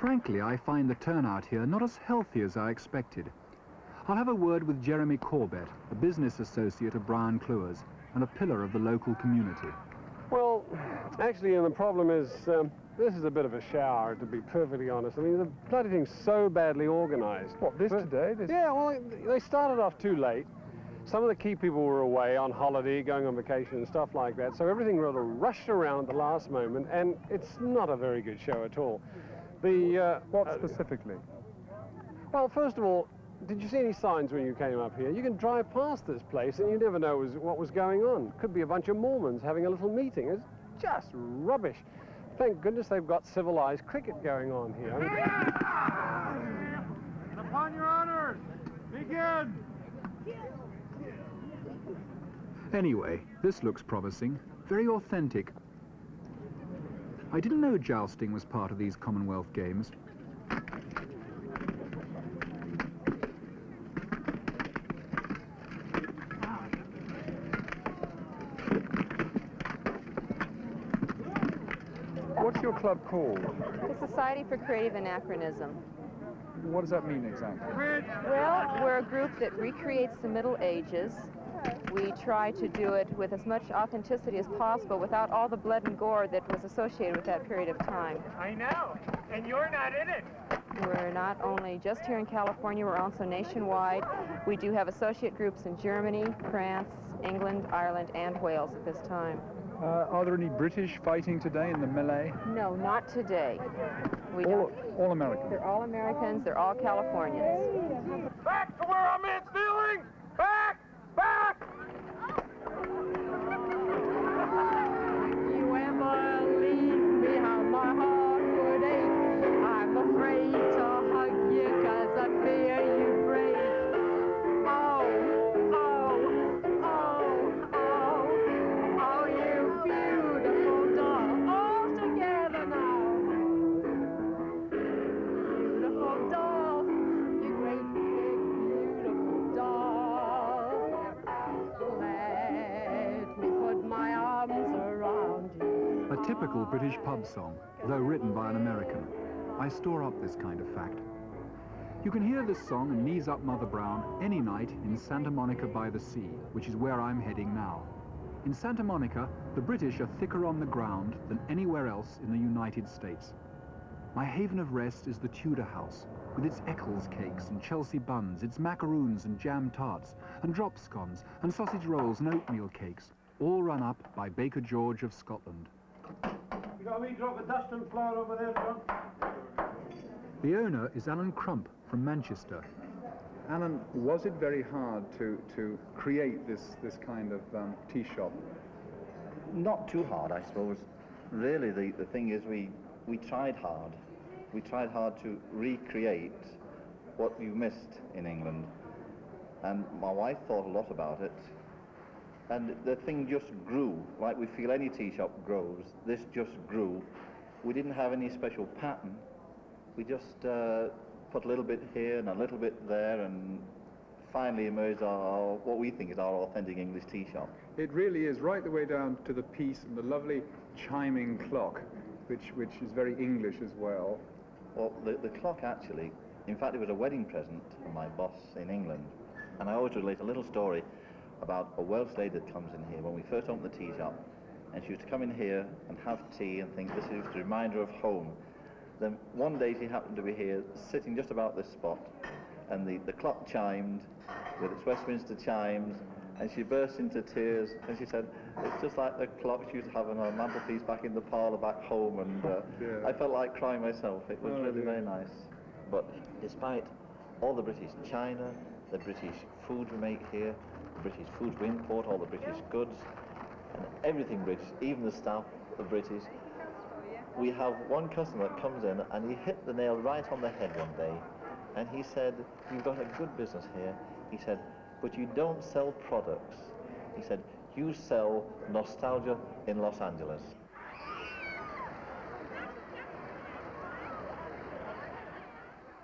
Frankly, I find the turnout here not as healthy as I expected. I'll have a word with Jeremy Corbett, a business associate of Brian Clewer's and a pillar of the local community. Well, actually, the problem is this is a bit of a shower, to be perfectly honest. I mean, the bloody thing's so badly organised. What, today? Yeah, well, they started off too late. Some of the key people were away on holiday, going on vacation and stuff like that, so everything sort of rushed around at the last moment, and it's not a very good show at all. What specifically? Well, first of all, did you see any signs when you came up here? You can drive past this place and you never know what was going on. Could be a bunch of Mormons having a little meeting. It's just rubbish. Thank goodness they've got civilized cricket going on here. And upon your honors, begin! Anyway, this looks promising, very authentic. I didn't know jousting was part of these Commonwealth Games. What's your club called? The Society for Creative Anachronism. What does that mean exactly? Well, we're a group that recreates the Middle Ages. We try to do it with as much authenticity as possible without all the blood and gore that was associated with that period of time. I know, and you're not in it. We're not only just here in California, we're also nationwide. We do have associate groups in Germany, France, England, Ireland, and Wales at this time. Are there any British fighting today in the melee? No, not today. We don't. All Americans? They're all Americans, they're all Californians. Back to where I'm in stealing! Back! Back! You ever leave me how my heart would ache. I'm afraid to hug you 'cause I fear you break. Oh, oh, oh, oh, oh, you beautiful doll, all together now. Beautiful doll, you great big beautiful doll. Let me put my arms around you. A typical British pub song, though written by an American. I store up this kind of fact. You can hear this song and Knees Up Mother Brown any night in Santa Monica by the Sea, which is where I'm heading now. In Santa Monica, the British are thicker on the ground than anywhere else in the United States. My haven of rest is the Tudor House, with its Eccles cakes and Chelsea buns, its macaroons and jam tarts, and drop scones, and sausage rolls and oatmeal cakes, all run up by Baker George of Scotland. You got a wee drop of dust and flour over there, John? The owner is Alan Crump from Manchester. Alan, was it very hard to create this kind of tea shop? Not too hard, I suppose. Really, the thing is we tried hard. We tried hard to recreate what you missed in England. And my wife thought a lot about it. And the thing just grew, like we feel any tea shop grows. This just grew. We didn't have any special pattern. We just put a little bit here and a little bit there, and finally emerged what we think is our authentic English tea shop. It really is, right the way down to the piece and the lovely chiming clock, which is very English as well. Well, the clock actually, in fact, it was a wedding present from my boss in England. And I always relate a little story about a Welsh lady that comes in here when we first opened the tea shop. And she used to come in here and have tea and think this is a reminder of home. Then one day she happened to be here, sitting just about this spot, and the clock chimed with its Westminster chimes, and she burst into tears, and she said, it's just like the clock she used to have on her mantelpiece back in the parlour back home, and I felt like crying myself. It was really very nice. But despite all the British china, the British food we make here, the British food we import, all the British goods, and everything British, even the staff are British, we have one customer that comes in and he hit the nail right on the head one day, and he said, you've got a good business here. He said, but you don't sell products. He said, you sell nostalgia in Los Angeles.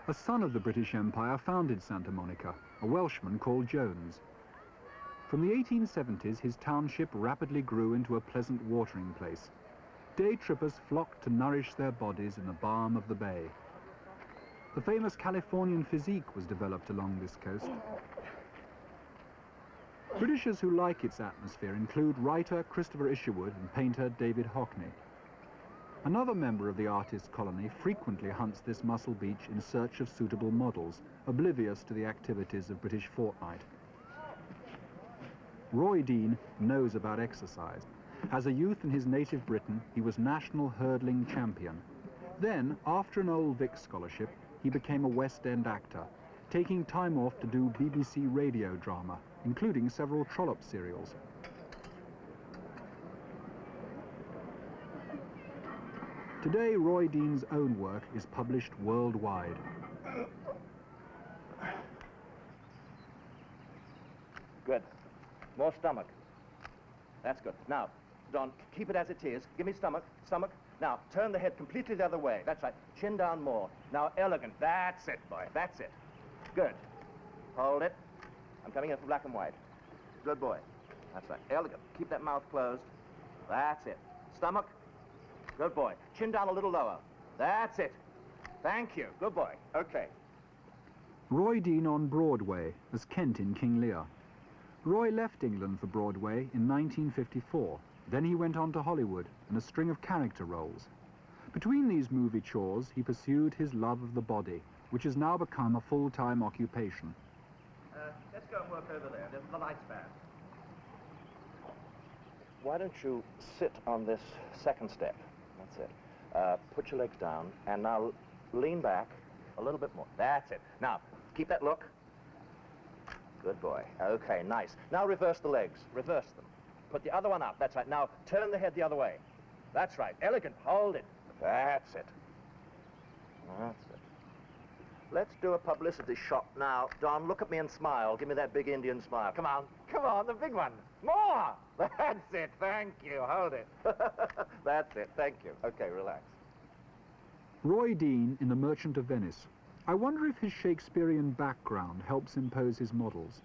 A son of the British Empire founded Santa Monica, a Welshman called Jones. From the 1870s, his township rapidly grew into a pleasant watering place. Day trippers flocked to nourish their bodies in the balm of the bay. The famous Californian physique was developed along this coast. Britishers who like its atmosphere include writer Christopher Isherwood and painter David Hockney. Another member of the artist colony frequently hunts this Muscle Beach in search of suitable models, oblivious to the activities of British fortnight. Roy Dean knows about exercise. As a youth in his native Britain, he was national hurdling champion. Then, after an Old Vic scholarship, he became a West End actor, taking time off to do BBC radio drama, including several Trollope serials. Today, Roy Dean's own work is published worldwide. Good. More stomach. That's good. Now, Don, keep it as it is. Give me stomach, stomach. Now, turn the head completely the other way. That's right. Chin down more. Now, elegant. That's it, boy. That's it. Good. Hold it. I'm coming in for black and white. Good boy. That's right. Elegant. Keep that mouth closed. That's it. Stomach. Good boy. Chin down a little lower. That's it. Thank you. Good boy. Okay. Roy Dean on Broadway as Kent in King Lear. Roy left England for Broadway in 1954. Then he went on to Hollywood and a string of character roles. Between these movie chores, he pursued his love of the body, which has now become a full-time occupation. Let's go and work over there. There's the lights bad. Why don't you sit on this second step? That's it. Put your legs down, and now lean back a little bit more. That's it. Now, keep that look. Good boy. Okay, nice. Now reverse the legs. Reverse them. Put the other one up. That's right. Now turn the head the other way. That's right. Elegant. Hold it. That's it. That's it. Let's do a publicity shot now. Don, look at me and smile. Give me that big Indian smile. Come on. Come on, the big one. More. That's it. Thank you. Hold it. That's it. Thank you. Okay, relax. Roy Dean in The Merchant of Venice. I wonder if his Shakespearean background helps impose his models.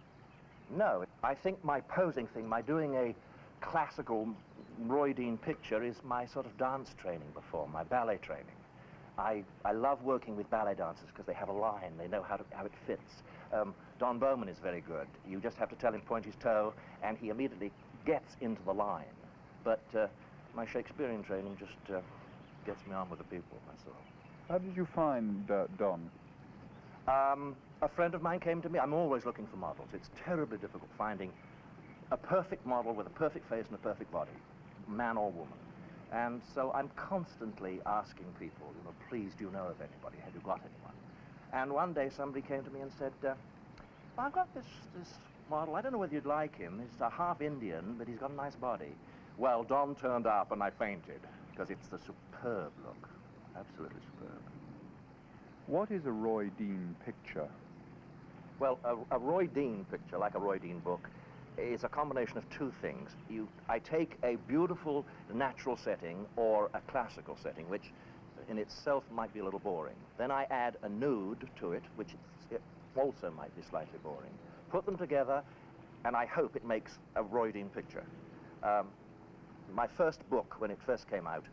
No, I think my posing thing, my doing a classical Roy Dean picture is my sort of dance training before, my ballet training. I love working with ballet dancers because they have a line, they know how it fits. Don Bowman is very good. You just have to tell him point his toe and he immediately gets into the line. But my Shakespearean training just gets me on with the people, that's all. How did you find Don? A friend of mine came to me. I'm always looking for models. It's terribly difficult finding a perfect model with a perfect face and a perfect body, man or woman. And so I'm constantly asking people, you know, please, do you know of anybody? Have you got anyone? And one day somebody came to me and said, I've got this model. I don't know whether you'd like him. He's a half Indian, but he's got a nice body. Well, Don turned up and I fainted because it's the superb look. Absolutely superb. What is a Roy Dean picture? Well, a Roy Dean picture, like a Roy Dean book, is a combination of two things. I take a beautiful natural setting or a classical setting, which in itself might be a little boring. Then I add a nude to it, which it also might be slightly boring. Put them together, and I hope it makes a Roy Dean picture. My first book, when it first came out,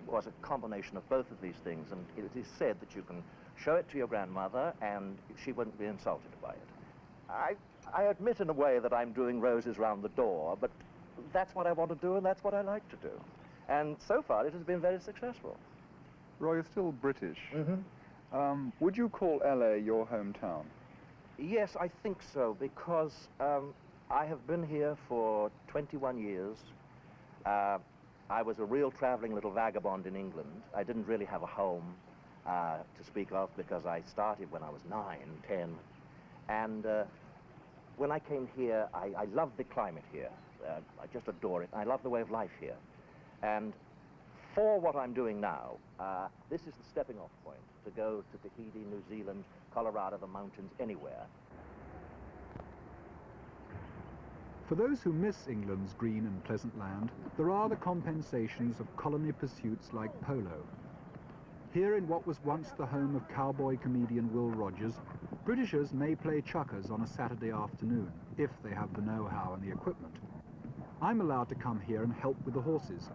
was a combination of both of these things, and it is said that you can show it to your grandmother and she wouldn't be insulted by it. I admit in a way that I'm doing roses round the door, but that's what I want to do and that's what I like to do. And so far it has been very successful. Roy, you're still British. Mm-hmm. Would you call LA your hometown? Yes, I think so, because I have been here for 21 years. I was a real traveling little vagabond in England. I didn't really have a home to speak of because I started when I was 9, 10. And when I came here, I love the climate here. I just adore it. I love the way of life here. And for what I'm doing now, this is the stepping off point to go to Tahiti, New Zealand, Colorado, the mountains, anywhere. For those who miss England's green and pleasant land, there are the compensations of colony pursuits like polo. Here in what was once the home of cowboy comedian Will Rogers, Britishers may play chukkers on a Saturday afternoon, if they have the know-how and the equipment. I'm allowed to come here and help with the horses,